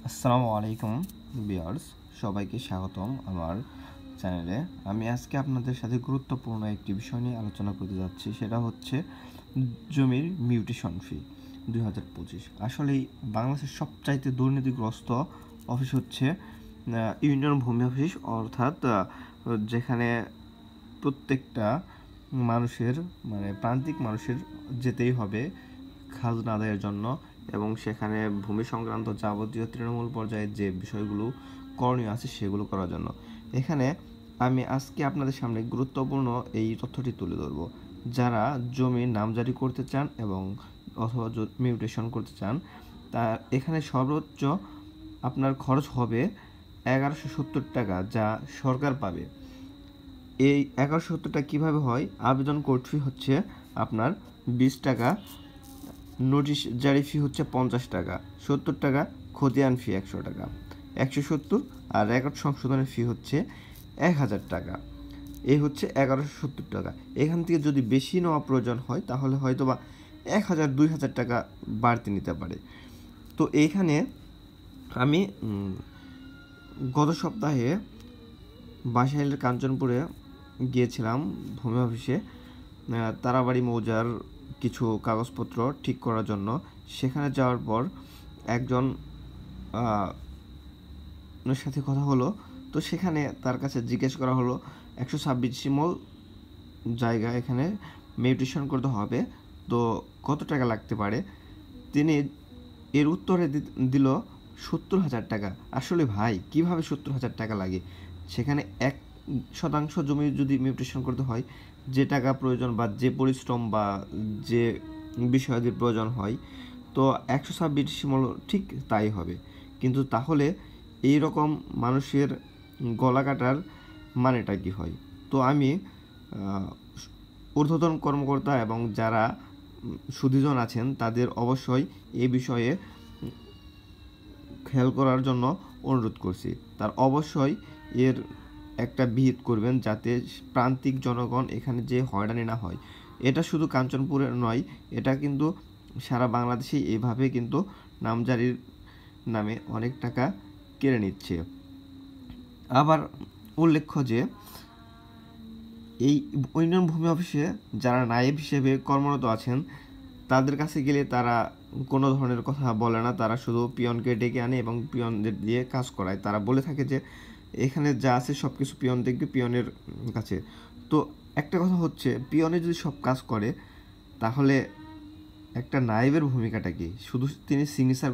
আসসালামু আলাইকুম ভিউয়ার্স, সবাইকে স্বাগতম আমার চ্যানেলে। আমি আজকে আপনাদের সাথে গুরুত্বপূর্ণ একটি বিষয় নিয়ে আলোচনা করতে যাচ্ছি, সেটা হচ্ছে জমির মিউটেশন ফি 2025। আসলে বাংলাদেশের সবচাইতে দুর্নীতিগ্রস্ত অফিস হচ্ছে ইউনিয়ন ভূমি অফিস, অর্থাৎ যেখানে প্রত্যেকটা মানুষের প্রান্তিক মানুষের যেতেই হবে খাজনা আদায়ের জন্য, এবং সেখানে ভূমি সংক্রান্ত যাবতীয় তৃণমূল পর্যায়ে যে বিষয়গুলো করণীয় আছে সেগুলো করার জন্য। এখানে আমি আজকে আপনাদের সামনে গুরুত্বপূর্ণ এই তথ্যটি তুলে ধরব। যারা জমির নামজারি করতে চান এবং অথবা মিউটেশন করতে চান, তা এখানে সর্বোচ্চ আপনার খরচ হবে 1170 টাকা, যা সরকার পাবে। এই 1170 টাকা কীভাবে হয়? আবেদন কোর্ট ফি হচ্ছে আপনার 20 টাকা, নোটিশ জারি ফি হচ্ছে 50 টাকা, 70 টাকা খতিয়ান ফি 100 টাকা, 170, আর রেকর্ড সংশোধনের ফি হচ্ছে 1000 টাকা। এই হচ্ছে 1170 টাকা। এখান থেকে যদি বেশি নেওয়া প্রয়োজন হয় তাহলে হয়তো বা 1000-2000 টাকা বাড়তি নিতে পারে। তো এইখানে আমি গত সপ্তাহে বাসাইলের কাঞ্চনপুরে গিয়েছিলাম ভূমি অফিসে, তারাবাড়ি মৌজার কিছু কাগজপত্র ঠিক করার জন্য। সেখানে যাওয়ার পর একজন সাথে কথা হলো। তো সেখানে তার কাছে জিজ্ঞেস করা হলো 126 সিমল জায়গা এখানে মিউটেশন করতে হবে, তো কত টাকা লাগতে পারে। তিনি এর উত্তরে দিল 70,000 টাকা। আসলে ভাই, কিভাবে 70,000 টাকা লাগে? সেখানে 1% জমি যদি মিউটেশন করতে হয়, যে টাকা প্রয়োজন বা যে পরিশ্রম বা যে বিষয়াদির প্রয়োজন হয়, তো 126 সিমল ঠিক তাই হবে। কিন্তু তাহলে এই রকম মানুষের গলা কাটার মানেটা কি হয়? তো আমি ঊর্ধ্বতন কর্মকর্তা এবং যারা সুধীজন আছেন তাদের অবশ্যই এই বিষয়ে খেয়াল করার জন্য অনুরোধ করছি। তার অবশ্যই এর একটা বিহিত করবেন, যাতে প্রান্তিক জনগণ এখানে যে হয়রানি না হয়। এটা শুধু কাঞ্চনপুরে নয়, এটা কিন্তু সারা বাংলাদেশেই এইভাবে কিন্তু নামজারির নামে অনেক টাকা কেড়ে নিচ্ছে। আবার উল্লেখ্য যে এই ইউনিয়ন ভূমি অফিসে যারা নায়েব হিসেবে কর্মরত আছেন, তাদের কাছে গেলে তারা কোনো ধরনের কথা বলে না। তারা শুধু পিয়নকে ডেকে আনে এবং পিয়নদের দিয়ে কাজ করায়। তারা বলে থাকে যে এখানে যা আছে সব কিছু পিয়ন দেখবে পিয়নের কাছে। তো একটা কথা হচ্ছে, পিয়নে যদি সব কাজ করে তাহলে একটা নায়েবের ভূমিকাটা কি? শুধু তিনি সিগনেচার